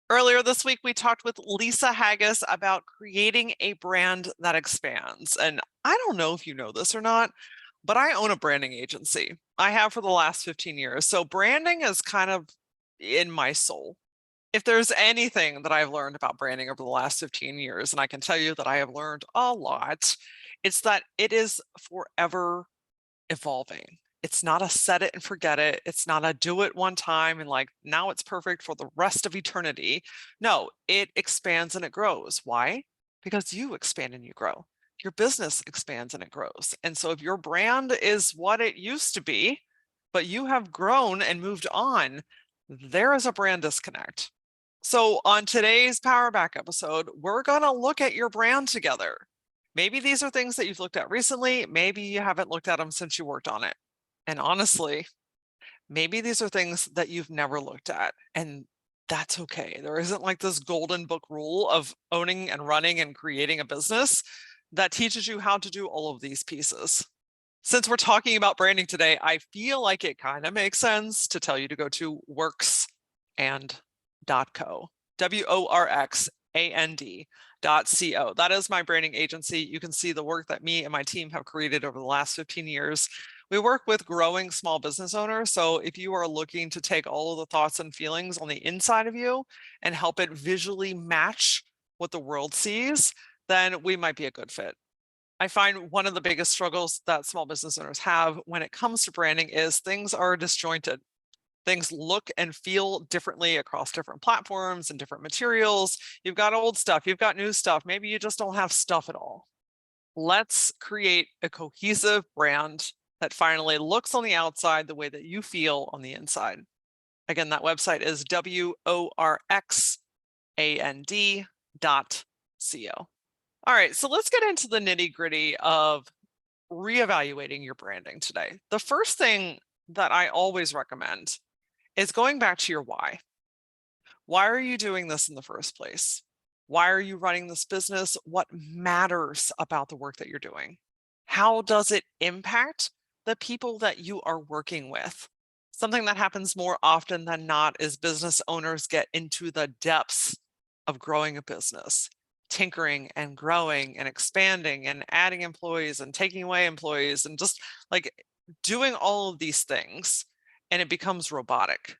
Earlier this week, we talked with Lisa Haggis about creating a brand that expands. And I don't know if you know this or not, but I own a branding agency. I have for the last 15 years. So branding is kind of in my soul. If there's anything that I've learned about branding over the last 15 years, and I can tell you that I have learned a lot, it's that it is forever evolving. It's not a set it and forget it. It's not a do it one time and like now it's perfect for the rest of eternity. No, it expands and it grows. Why? Because you expand and you grow. Your business expands and it grows. And so if your brand is what it used to be, but you have grown and moved on, there is a brand disconnect. So on today's Powerback episode, we're going to look at your brand together. Maybe these are things that you've looked at recently. Maybe you haven't looked at them since you worked on it. And honestly, maybe these are things that you've never looked at, and that's okay. There isn't like this golden book rule of owning and running and creating a business that teaches you how to do all of these pieces. Since we're talking about branding today, I feel like it kind of makes sense to tell you to go to worksand.co, WORXAND.co. That is my branding agency. You can see the work that me and my team have created over the last 15 years. We work with growing small business owners. So if you are looking to take all of the thoughts and feelings on the inside of you and help it visually match what the world sees, then we might be a good fit. I find one of the biggest struggles that small business owners have when it comes to branding is things are disjointed. Things look and feel differently across different platforms and different materials. You've got old stuff, you've got new stuff. Maybe you just don't have stuff at all. Let's create a cohesive brand that finally looks on the outside the way that you feel on the inside. Again, that website is WORXAND.co. All right, so let's get into the nitty gritty of reevaluating your branding today. The first thing that I always recommend is going back to your why. Why are you doing this in the first place? Why are you running this business? What matters about the work that you're doing? How does it impact the people that you are working with? Something that happens more often than not is business owners get into the depths of growing a business, tinkering and growing and expanding and adding employees and taking away employees and just like doing all of these things. And it becomes robotic.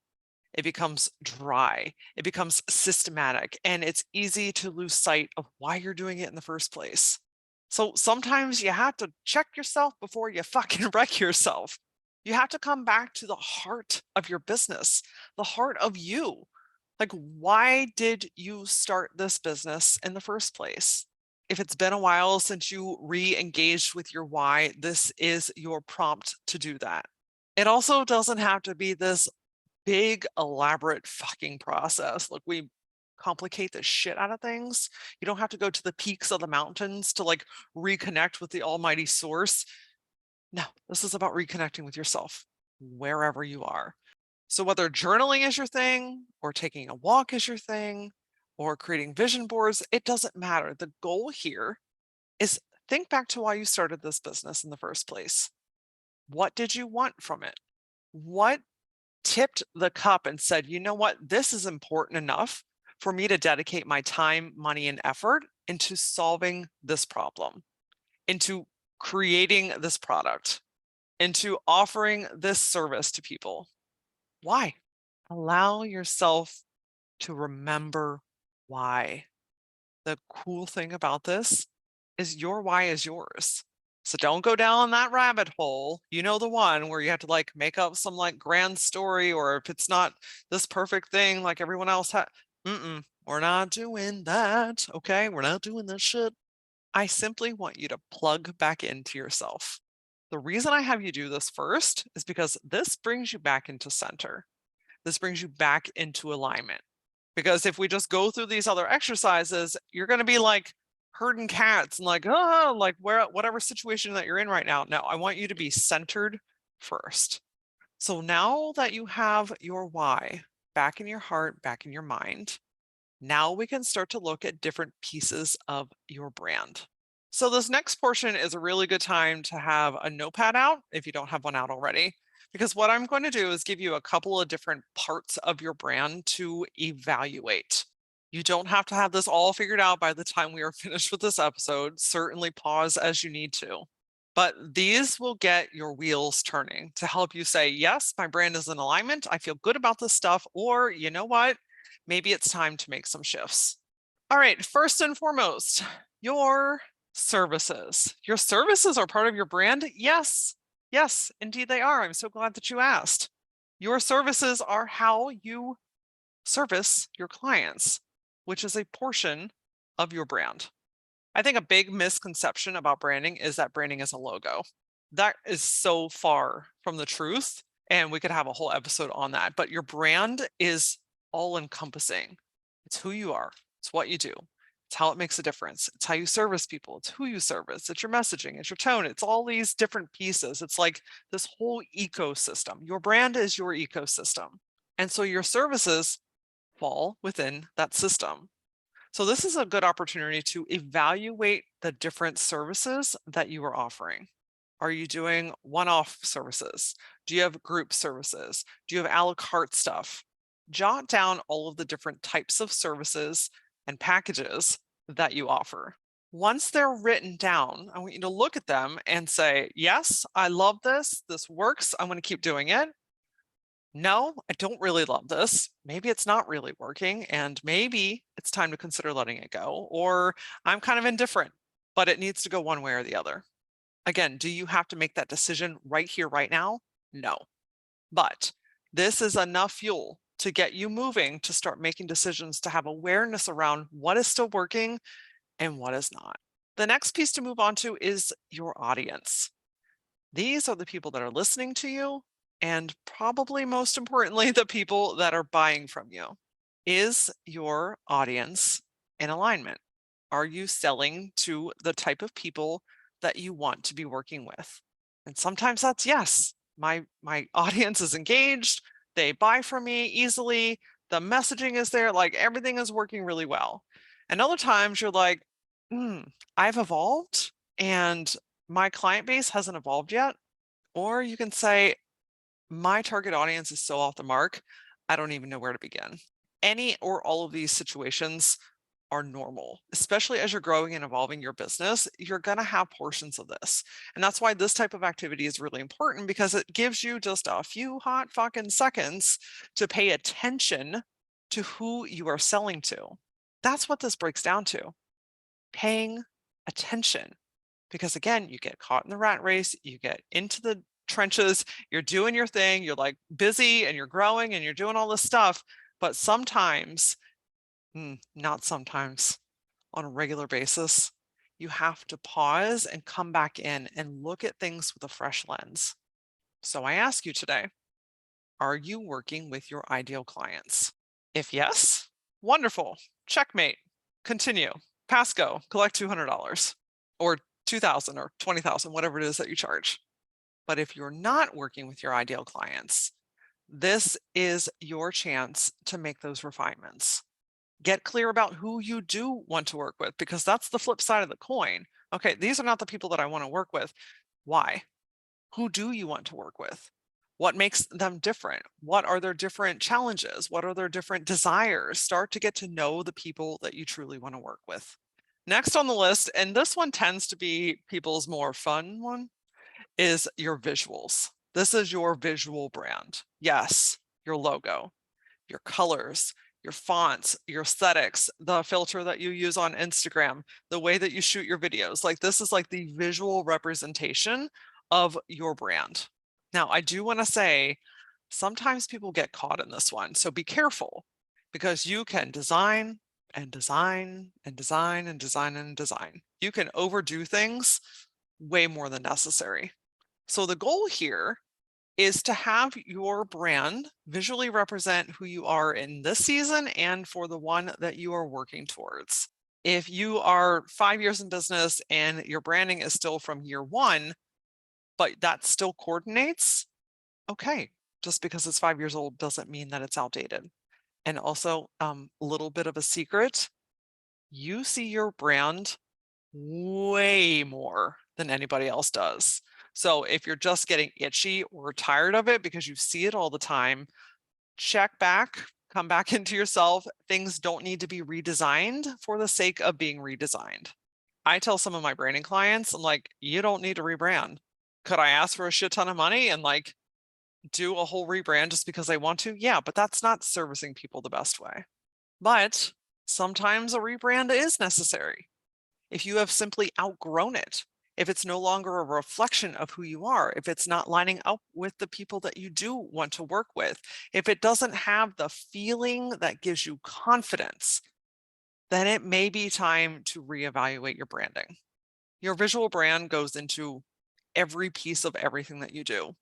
It becomes dry, it becomes systematic, and it's easy to lose sight of why you're doing it in the first place. So sometimes you have to check yourself before you fucking wreck yourself. You have to come back to the heart of your business, the heart of you. Like, why did you start this business in the first place? If it's been a while since you re-engaged with your why, this is your prompt to do that. It also doesn't have to be this big, elaborate fucking process. Look, we complicate the shit out of things. You don't have to go to the peaks of the mountains to like reconnect with the almighty source. No, this is about reconnecting with yourself wherever you are. So whether journaling is your thing or taking a walk is your thing or creating vision boards, it doesn't matter. The goal here is think back to why you started this business in the first place. What did you want from it? What tipped the cup and said, you know what, this is important enough for me to dedicate my time, money, and effort into solving this problem, into creating this product, into offering this service to people. Why? Allow yourself to remember why. The cool thing about this is your why is yours. So don't go down that rabbit hole. You know, the one where you have to like make up some like grand story, or if it's not this perfect thing like everyone else had. We're not doing that. Okay. We're not doing this shit. I simply want you to plug back into yourself. The reason I have you do this first is because this brings you back into center. This brings you back into alignment. Because if we just go through these other exercises, you're going to be like herding cats and like, oh, like whatever situation that you're in right now. No, I want you to be centered first. So now that you have your why back in your heart, back in your mind, now we can start to look at different pieces of your brand. So this next portion is a really good time to have a notepad out if you don't have one out already, because what I'm going to do is give you a couple of different parts of your brand to evaluate. You don't have to have this all figured out by the time we are finished with this episode. Certainly pause as you need to. But these will get your wheels turning to help you say, yes, my brand is in alignment. I feel good about this stuff. Or, you know what? Maybe it's time to make some shifts. All right. First and foremost, your services. Your services are part of your brand. Yes. Yes, indeed they are. I'm so glad that you asked. Your services are how you service your clients, which is a portion of your brand. I think a big misconception about branding is that branding is a logo. That is so far from the truth. And we could have a whole episode on that. But your brand is all encompassing. It's who you are, it's what you do, it's how it makes a difference, it's how you service people, it's who you service, it's your messaging, it's your tone, it's all these different pieces. It's like this whole ecosystem. Your brand is your ecosystem. And so your services fall within that system. So this is a good opportunity to evaluate the different services that you are offering. Are you doing one-off services? Do you have group services? Do you have a la carte stuff? Jot down all of the different types of services and packages that you offer. Once they're written down, I want you to look at them and say, yes, I love this. This works. I'm going to keep doing it. No, I don't really love this. Maybe it's not really working, and maybe it's time to consider letting it go, or I'm kind of indifferent, but it needs to go one way or the other. Again, do you have to make that decision right here, right now? No, but this is enough fuel to get you moving to start making decisions, to have awareness around what is still working and what is not. The next piece to move on to is your audience. These are the people that are listening to you, and probably most importantly, the people that are buying from you. Is your audience in alignment? Are you selling to the type of people that you want to be working with? And sometimes that's yes. My audience is engaged, they buy from me easily, the messaging is there, like everything is working really well. And other times you're like, I've evolved and my client base hasn't evolved yet. Or you can say, my target audience is so off the mark, I don't even know where to begin. Any or all of these situations are normal, especially as you're growing and evolving your business. You're going to have portions of this. And that's why this type of activity is really important, because it gives you just a few hot fucking seconds to pay attention to who you are selling to. That's what this breaks down to. Paying attention. Because again, you get caught in the rat race, you get into the trenches, you're doing your thing, you're like busy and you're growing and you're doing all this stuff. But sometimes, not sometimes, on a regular basis, you have to pause and come back in and look at things with a fresh lens. So I ask you today, are you working with your ideal clients? If yes, wonderful. Checkmate. Continue. Pass go. Collect $200 or 2,000 or 20,000, whatever it is that you charge. But if you're not working with your ideal clients, this is your chance to make those refinements. Get clear about who you do want to work with, because that's the flip side of the coin. Okay, these are not the people that I want to work with. Why? Who do you want to work with? What makes them different? What are their different challenges? What are their different desires? Start to get to know the people that you truly want to work with. Next on the list, and this one tends to be people's more fun one, is your visuals. This is your visual brand. Yes, your logo, your colors, your fonts, your aesthetics, the filter that you use on Instagram, the way that you shoot your videos. Like this is like the visual representation of your brand. Now, I do want to say sometimes people get caught in this one. So be careful, because you can design and design and design and design and design. You can overdo things way more than necessary. So the goal here is to have your brand visually represent who you are in this season and for the one that you are working towards. If you are 5 years in business and your branding is still from year one, but that still coordinates, okay, just because it's 5 years old doesn't mean that it's outdated. And also, a little bit of a secret, you see your brand way more than anybody else does. So if you're just getting itchy or tired of it because you see it all the time, check back come back into yourself. Things don't need to be redesigned for the sake of being redesigned. I tell some of my branding clients, I'm like, you don't need to rebrand. Could I ask for a shit ton of money and like do a whole rebrand just because I want to? Yeah, but that's not servicing people the best way. But sometimes a rebrand is necessary. If you have simply outgrown it, if it's no longer a reflection of who you are, if it's not lining up with the people that you do want to work with, if it doesn't have the feeling that gives you confidence, then it may be time to reevaluate your branding. Your visual brand goes into every piece of everything that you do.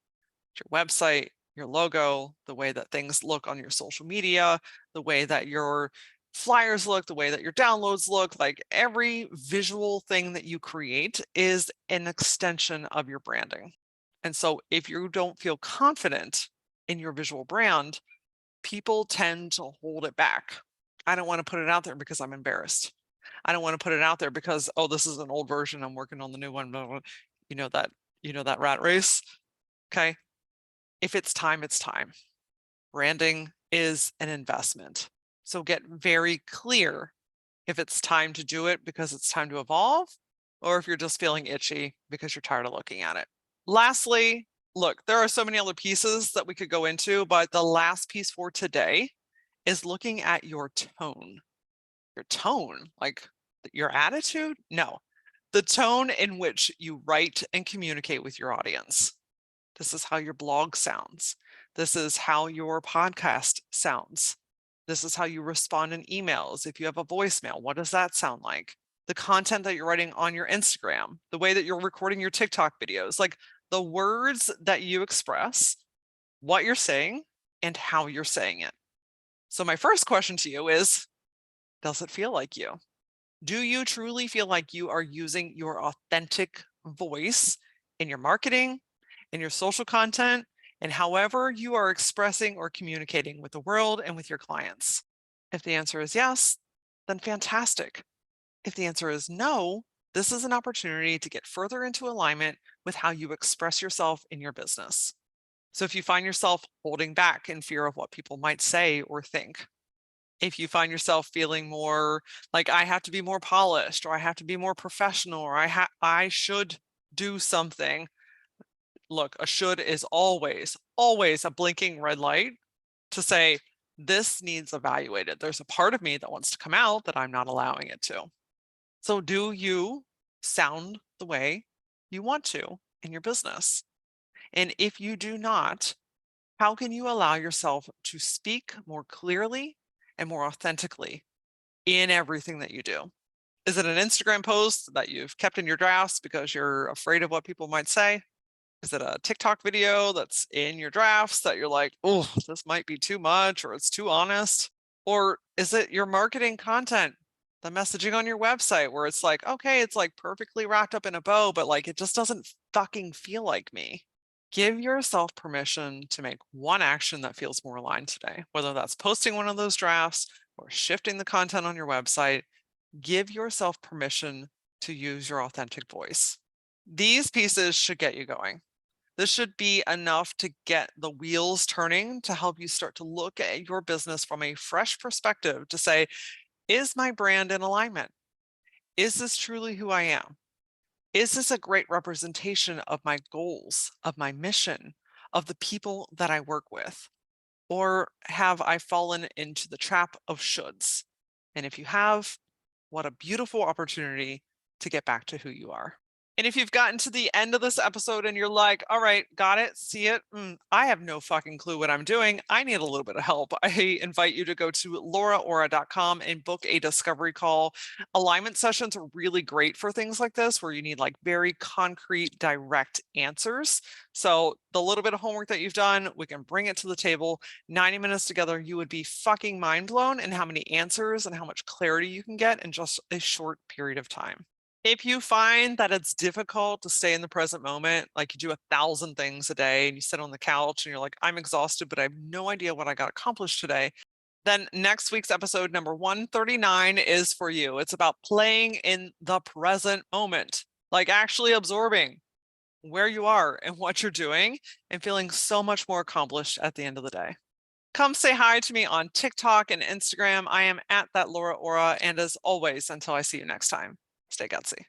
Your website, your logo, the way that things look on your social media, the way that your flyers look, the way that your downloads look, like every visual thing that you create is an extension of your branding. And so if you don't feel confident in your visual brand, people tend to hold it back. I don't want to put it out there because I'm embarrassed. I don't want to put it out there because, oh, this is an old version. I'm working on the new one. Blah, blah. You know that rat race. Okay. If it's time, it's time. Branding is an investment. So get very clear if it's time to do it because it's time to evolve, or if you're just feeling itchy because you're tired of looking at it. Lastly, look, there are so many other pieces that we could go into, but the last piece for today is looking at your tone. Your tone, like your attitude? No, the tone in which you write and communicate with your audience. This is how your blog sounds. This is how your podcast sounds. This is how you respond in emails. If you have a voicemail, what does that sound like? The content that you're writing on your Instagram, the way that you're recording your TikTok videos, like the words that you express, what you're saying, and how you're saying it. So my first question to you is, does it feel like you? Do you truly feel like you are using your authentic voice in your marketing, in your social content, and however you are expressing or communicating with the world and with your clients? If the answer is yes, then fantastic. If the answer is no, this is an opportunity to get further into alignment with how you express yourself in your business. So if you find yourself holding back in fear of what people might say or think, if you find yourself feeling more like I have to be more polished, or I have to be more professional, or I should do something. Look, a should is always a blinking red light to say this needs evaluated. There's a part of me that wants to come out that I'm not allowing it to. So do you sound the way you want to in your business? And if you do not, how can you allow yourself to speak more clearly and more authentically in everything that you do? Is it an Instagram post that you've kept in your drafts because you're afraid of what people might say? Is it a TikTok video that's in your drafts that you're like, oh, this might be too much or it's too honest? Or is it your marketing content, the messaging on your website where it's like, okay, it's like perfectly wrapped up in a bow, but like it just doesn't fucking feel like me? Give yourself permission to make one action that feels more aligned today, whether that's posting one of those drafts or shifting the content on your website. Give yourself permission to use your authentic voice. These pieces should get you going. This should be enough to get the wheels turning to help you start to look at your business from a fresh perspective to say, is my brand in alignment? Is this truly who I am? Is this a great representation of my goals, of my mission, of the people that I work with? Or have I fallen into the trap of shoulds? And if you have, what a beautiful opportunity to get back to who you are. And if you've gotten to the end of this episode and you're like, all right, got it, see it, I have no fucking clue what I'm doing, I need a little bit of help, I invite you to go to LauraAura.com and book a discovery call. Alignment sessions are really great for things like this, where you need like very concrete, direct answers. So the little bit of homework that you've done, we can bring it to the table. 90 minutes together, you would be fucking mind blown in how many answers and how much clarity you can get in just a short period of time. If you find that it's difficult to stay in the present moment, like you do 1,000 things a day and you sit on the couch and you're like, I'm exhausted, but I have no idea what I got accomplished today, then next week's episode number 139 is for you. It's about playing in the present moment, like actually absorbing where you are and what you're doing and feeling so much more accomplished at the end of the day. Come say hi to me on TikTok and Instagram. I am at that LauraAura. And as always, until I see you next time, stay gutsy.